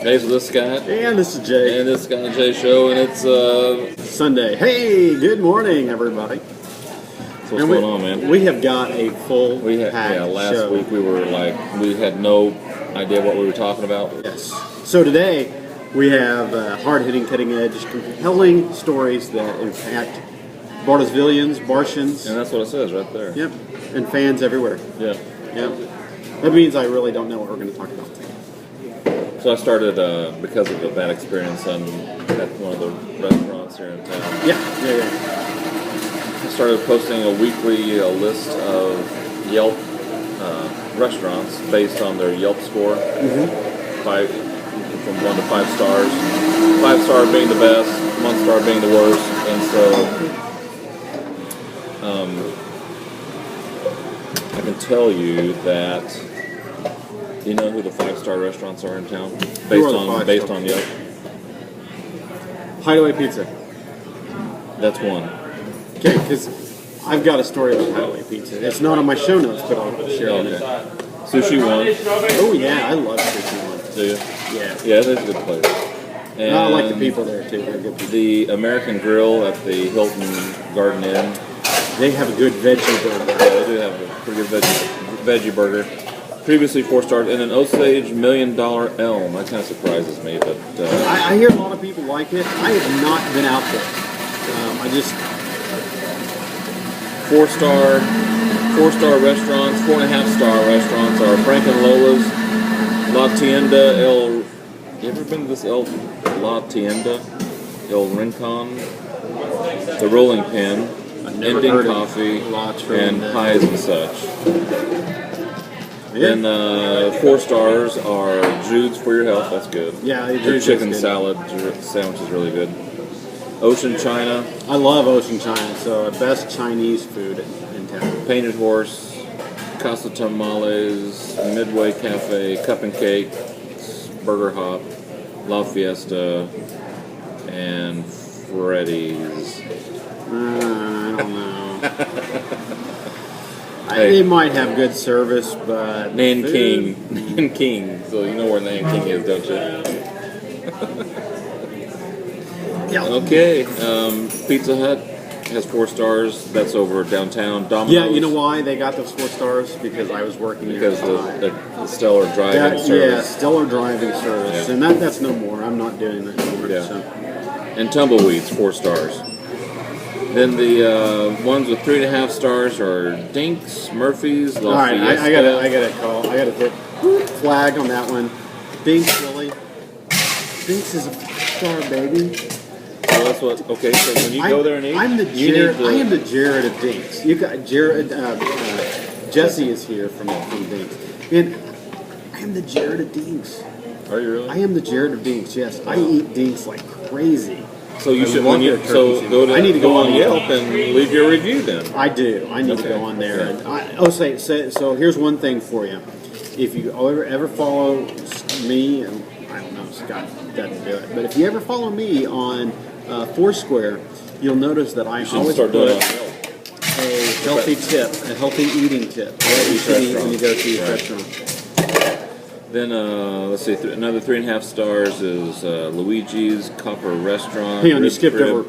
Hey, so this is Scott. And this is Jay. And this is Scott and Jay Show, and it's Sunday. Hey, good morning, everybody. So what's going on, man? We have got a full packed last show. week we had no idea what we were talking about. Yes. So today we have hard-hitting, cutting-edge, compelling stories that impact Bartlesvillians, Bartians. And that's what it says right there. Yep. And fans everywhere. Yeah. Yep. That means I really don't know what we're going to talk about today. So I started, because of a bad experience at one of the restaurants here in town. Yeah. I started posting a weekly list of Yelp restaurants based on their Yelp score. Mm-hmm. From 1 to 5 stars. 5 star being the best, 1 star being the worst. And so I can tell you that. Do you know who the 5-star restaurants are in town? Based on Yelp? Hideaway Pizza. That's one. Okay, because I've got a story about Hideaway Pizza. It's not on my show notes, but I'll share it. Okay. Sushi One. Oh yeah, I love Sushi One. Do you? Yeah. Yeah, that's a good place. And I like the people there too. They're good people. The American Grill at the Hilton Garden Inn. They have a good veggie burger. Yeah, they do have a pretty good veggie burger. Previously 4 stars, and an Osage $1 Million Elm. That kind of surprises me, but I hear a lot of people like it. I have not been out there. I just 4-star restaurants, 4.5-star restaurants are Frank and Lola's, La Tienda El. You ever been to this La Tienda El Rincon? The Rolling Pin, Ending Coffee, and Pies and such. Yeah. Then 4 stars are Jude's for your health. That's good. Yeah, the chicken salad sandwich is really good. Ocean China. I love Ocean China. So best Chinese food in town. Painted Horse, Casa Tamales, Midway Cafe, Cup and Cake, Burger Hop, La Fiesta, and Freddy's. I don't know. Hey. They might have good service, but Nanking. So you know where Nanking is, don't you? Yeah. Okay. Pizza Hut has 4 stars. That's over downtown. Domino's. Yeah, you know why they got those 4 stars? Because I was working there. Because the stellar driving service. Yeah, stellar driving service. Yeah. And that's no more. I'm not doing that anymore. Yeah. So. And Tumbleweeds, 4 stars. Then the ones with 3.5 stars are Dinks, Murphy's, La All right, Fiesta. I got a call. I got to hit flag on that one. Dinks, really? Dinks is a 4-star, baby. So that's what. Okay, so when you go there and eat, I am the Jared of Dinks. You got Jared. Jesse is here from Dinks, and I am the Jared of Dinks. Are you really? I am the Jared of Dinks. Yes, I eat Dinks like crazy. So you should go on Yelp and leave your review then. I do. I need to go on there. Okay. So here's one thing for you. If you ever follow me, and I don't know, Scott doesn't do it, but if you ever follow me on Foursquare, you'll notice that I always put a healthy tip, a healthy eating tip that you should eat when you go to your restaurant. Then, let's see, another 3.5 stars is Luigi's Copper Restaurant. Hang on, you skipped over.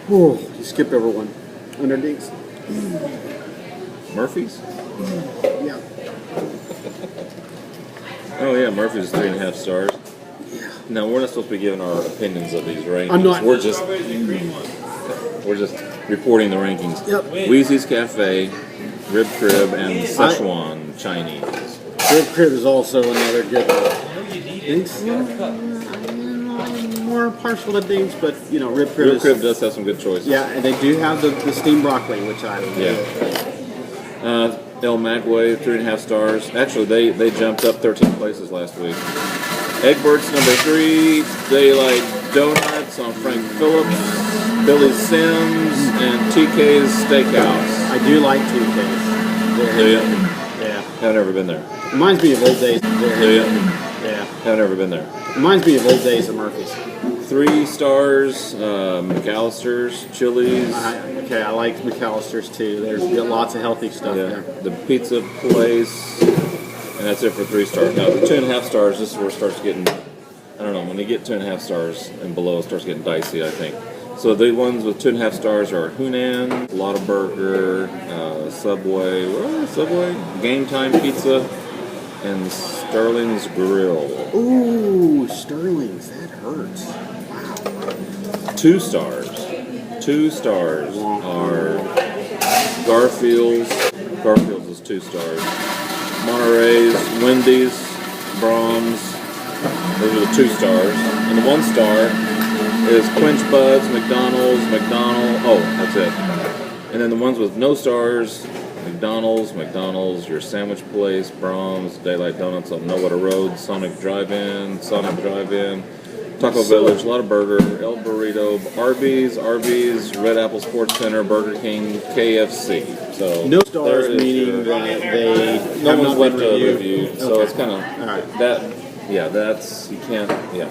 Oh, you skipped over one. Under Dinks. Murphy's? Yeah. Oh, yeah, Murphy's is 3.5 stars. Yeah. Now, we're not supposed to be giving our opinions of these rankings. I'm not. We're just reporting the rankings. Yep. Wheezy's Cafe, Rib Crib, and Szechuan Chinese. Rib Crib is also another good one. Dinks, I'm more partial to Dinks, but you know, Rib Crib does have some good choices. Yeah, and they do have the steamed broccoli, which I love. Yeah. El Magway, 3.5 stars. Actually, they jumped up 13 places last week. Egbert's number 3. Daylight Donuts on Frank Phillips, Billy Sims, and TK's Steakhouse. I do like TK's. Do you? Yeah. I've never been there. Reminds me of old days. Do you? Yeah. I've never been there. Reminds me of old days of Murphy's. 3 stars, McAllister's, Chili's. Okay, I like McAllister's too. There's lots of healthy stuff there. The pizza place, And that's it for 3 stars. Now, the 2.5 stars, this is where it starts getting, I don't know, when you get 2.5 stars and below, it starts getting dicey, I think. So the ones with 2.5 stars are Hunan, Lottaburger, Subway, Game Time Pizza, and Sterling's Grill. Ooh, Sterling's, that hurts. 2 stars. 2 stars are Garfield's. Garfield's is 2 stars. Monterey's, Wendy's, Brahms. Those are the 2 stars. And the 1 star is Quench Buds, McDonald's. Oh, that's it. And then the ones with no stars, McDonald's, Your Sandwich Place, Brahms, Daylight Donuts on Nowhere Road, Sonic Drive-In, Taco Village, Lottaburger, El Burrito, Arby's, Red Apple Sports Center, Burger King, KFC. So no stars meaning that they no one's left a review. So okay. it's kind of that. Yeah, that's you can't. Yeah.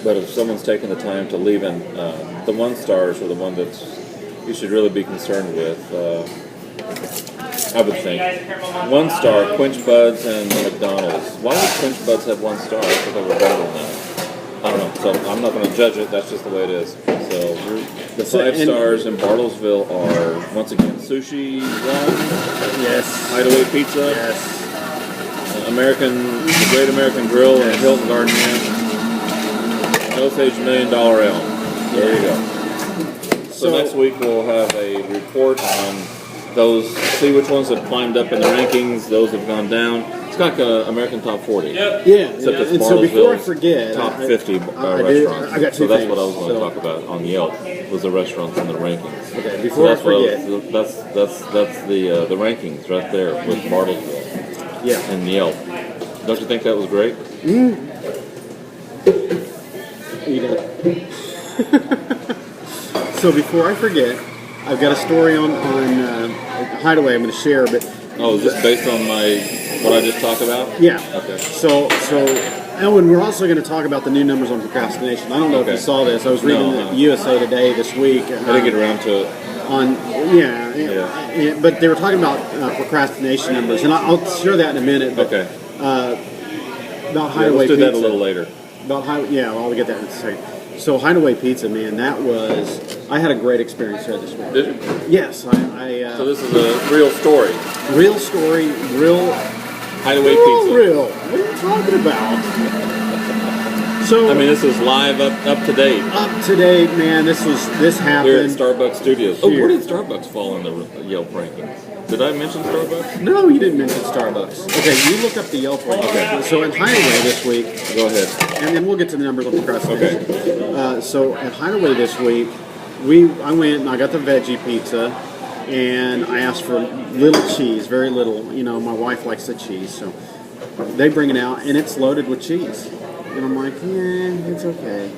But if someone's taking the time to leave in the 1 stars are the one that you should really be concerned with. I would think 1 star, Quench Buds and McDonald's. Why would Quench Buds have 1 star? I thought they were better than that. I don't know. So I'm not going to judge it. That's just the way it is. So the 5 stars in Bartlesville are once again Sushi One, yes, Hideaway Pizza, yes, the Great American Grill, and Hilton Garden Inn. Osage $1 Million Elm. There you go. So next week we'll have a report on those, see which ones have climbed up in the rankings, those have gone down. It's kind of like an American Top 40. Yep. Except it's and so before I Bartlesville's forget, top 50 restaurants. I got 2 so that's things. what I was going to talk about on Yelp, was the restaurants and the rankings. Okay, before I forget. That's the rankings right there with Bartlesville and Yelp. Don't you think that was great? Eat it. So before I forget, I've got a story on Hideaway I'm going to share, but is this based on what I just talked about? Yeah. Okay. So and we're also going to talk about the new numbers on procrastination. I don't know if you saw this. I was reading the USA Today this week. I didn't get around to it. But they were talking about procrastination numbers, and I'll share that in a minute. But, okay. About Hideaway Pizza. Let's do that a Pizza. little later. I'll get that in a second. So Hideaway Pizza, man, I had a great experience there this week. Did you? Yes, so this is a real story. Real story, real Hideaway Pizza. Real. What are you talking about? So I mean, this is live, up to date. Up to date, man. This happened here at Starbucks Studios. Here. Oh, where did Starbucks fall in the Yelp rankings? Did I mention Starbucks? No, you didn't mention Starbucks. Okay, you look up the Yelp rankings. Okay. So at Hideaway this week, go ahead, and then we'll get to the numbers on procrastination. Okay. So at Hideaway this week, I went and I got the veggie pizza, and I asked for little cheese, very little. You know, my wife likes the cheese, so they bring it out, and it's loaded with cheese. And I'm like, it's okay.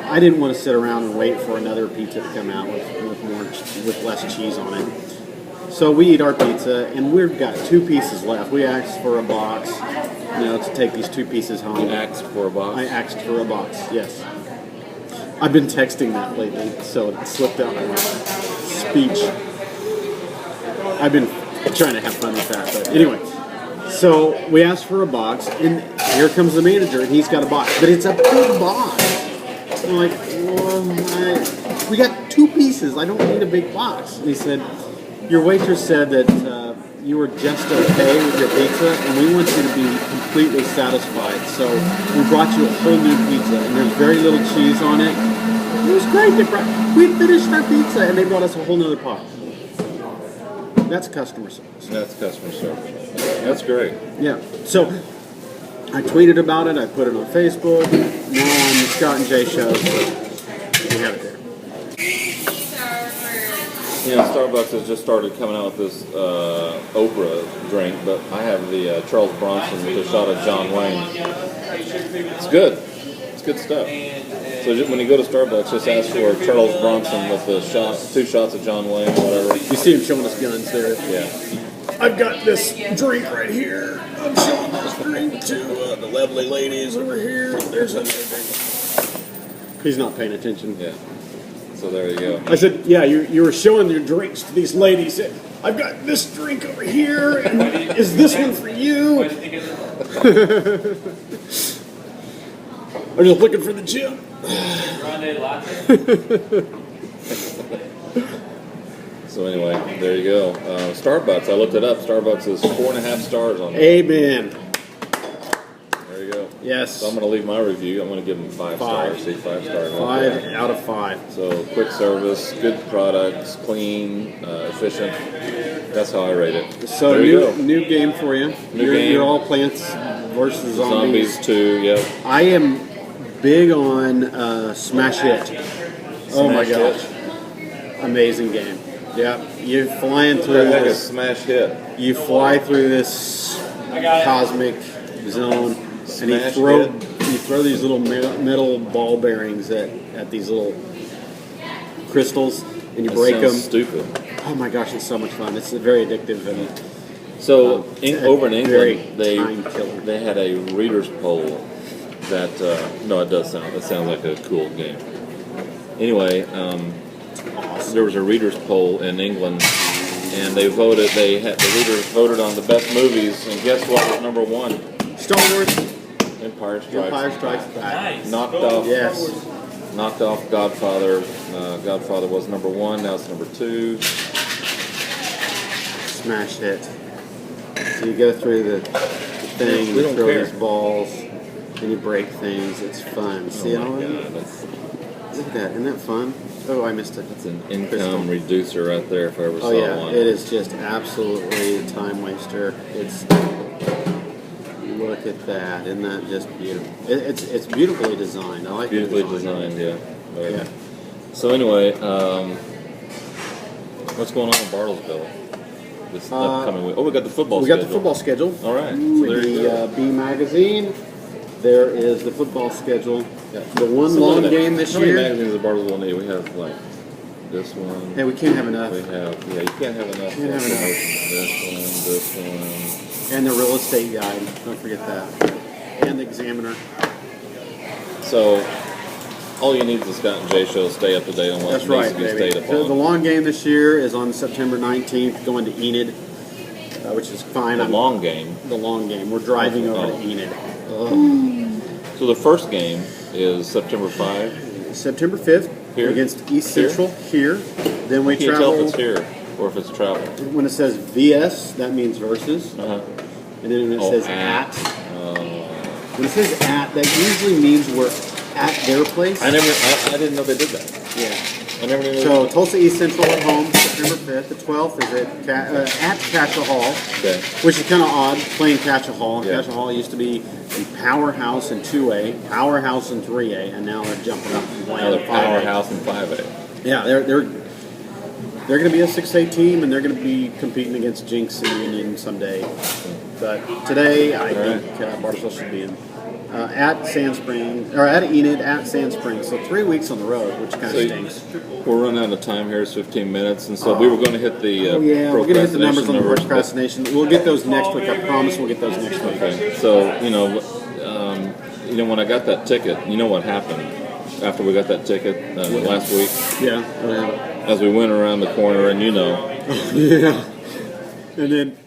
I didn't want to sit around and wait for another pizza to come out with less cheese on it. So we eat our pizza, and we've got 2 pieces left. We asked for a box, to take these 2 pieces home. You asked for a box? I asked for a box, yes. I've been texting that lately, so it slipped out of my speech. I've been trying to have fun with that, but anyway. So we asked for a box, and here comes the manager, and he's got a box, but it's a big box. I'm like, we got 2 pieces. I don't need a big box. And he said, your waitress said that you were just okay with your pizza, and we want you to be completely satisfied. So we brought you a whole new pizza, and there's very little cheese on it. It was great. We finished our pizza, and they brought us a whole nother pot. That's customer service. That's customer service. That's great. Yeah. So I tweeted about it. I put it on Facebook. Now on the Scott and Jay show. So we have it there. Starbucks has just started coming out with this Oprah drink, but I have the Charles Bronson with a shot of John Wayne. It's good. It's good stuff. So when you go to Starbucks, just ask for Charles Bronson with the 2 shots of John Wayne or whatever. You see him showing us guns there. Yeah. I've got this drink right here. I'm showing this drink to the lovely ladies over here. There's another drink. He's not paying attention. Yeah. So there you go. I said, yeah, you were showing your drinks to these ladies. I've got this drink over here, and is this one for you? I'm just looking for the gym. Grande latte. So anyway, there you go. Starbucks, I looked it up. Starbucks is 4.5 stars on it. Amen. There you go. Yes. So I'm going to leave my review. I'm going to give them 5 5. stars. See, 5 stars. right 5 there. out of 5. So quick service, good products, clean, efficient. That's how I rate it. So there you go. new game for you. Game. You're all Plants versus Zombies. Zombies 2, yep. I am big on Smash Hit. Oh my Smash gosh. Amazing game. Yeah, you're flying What through the heck is this. Smash Hit? You fly through this cosmic zone, and Smash you Hit? throw these little metal ball bearings at these little crystals, and you That break them. sounds stupid. Oh my gosh, it's so much fun. It's very addictive, and So it's over in very England, time killer. they had a readers poll that no, it sounds like a cool game. Anyway, there was a readers poll in England, and the readers voted on the best movies, and guess what was number 1? Star Wars, Empire Strikes. Empire Strikes Back. Nice. Knocked off. Yes. Knocked off Godfather. Godfather was number 1. Now it's number 2. Smash Hit. So you go through the thing, We you don't throw care. these balls, and you break things. It's fun. See Oh all my that? God, that's Look at that. Isn't that fun? Oh, I missed it. an income reducer right there if I ever saw Oh yeah, one. it is just absolutely a time waster. It's look at that. Isn't that just beautiful? It's beautifully designed. I like the Beautifully design. designed, yeah. Right. Yeah. So anyway, what's going on in Bartlesville this upcoming week? Oh, we got the football. We got the schedule. football schedule. All right. So For there you go. the B magazine, there is the football schedule. The one So long look at that. game this How many year. magazines does Bartlesville need? We have like this one. Hey, we can't have enough. We have you can't have enough. Can't have enough. This one. And the real estate guide. Don't forget that. And the Examiner. So all you need is the Scott and Jay show. Stay up to date on what That's needs right, to be baby. stayed The upon. long game this year is on September 19th, going to Enid, which is fine. The long game. The long game. We're driving over to Oh. Enid. So the first game is September 5. September 5th Here? against East Here? Central here. Then we You can't tell if travel. it's here or if it's travel. When it says VS, that means versus. Uh-huh. And then when it Oh, says at. at, when it says at, that usually means we're at their place. I didn't know they did that. Yeah. I never knew. So Tulsa East Central at home, September 5th. The 12th is at Catcha Hall, Okay. which is kind of odd, playing Catcha Hall. Yeah. Catcha Hall used to be a powerhouse in 2A, powerhouse in 3A, and now they're jumping up and playing Another 5A. powerhouse in 5A. Yeah, they're going to be a 6A team, and they're going to be competing against Jinx and Union someday. But today, I think Bartlesville should be in. At Sand Spring, or at Enid, at Sand Spring. So 3 weeks on the road, which kind of stinks. We're running out of time here. It's 15 minutes, and so we were going to hit the Oh yeah, we're going to hit the numbers on the but- procrastination. We'll get those next week. I promise we'll get those next week. Okay. So when I got that ticket, you know what happened after we got that ticket last week? Yeah, whatever. As we went around the corner, and Yeah. And then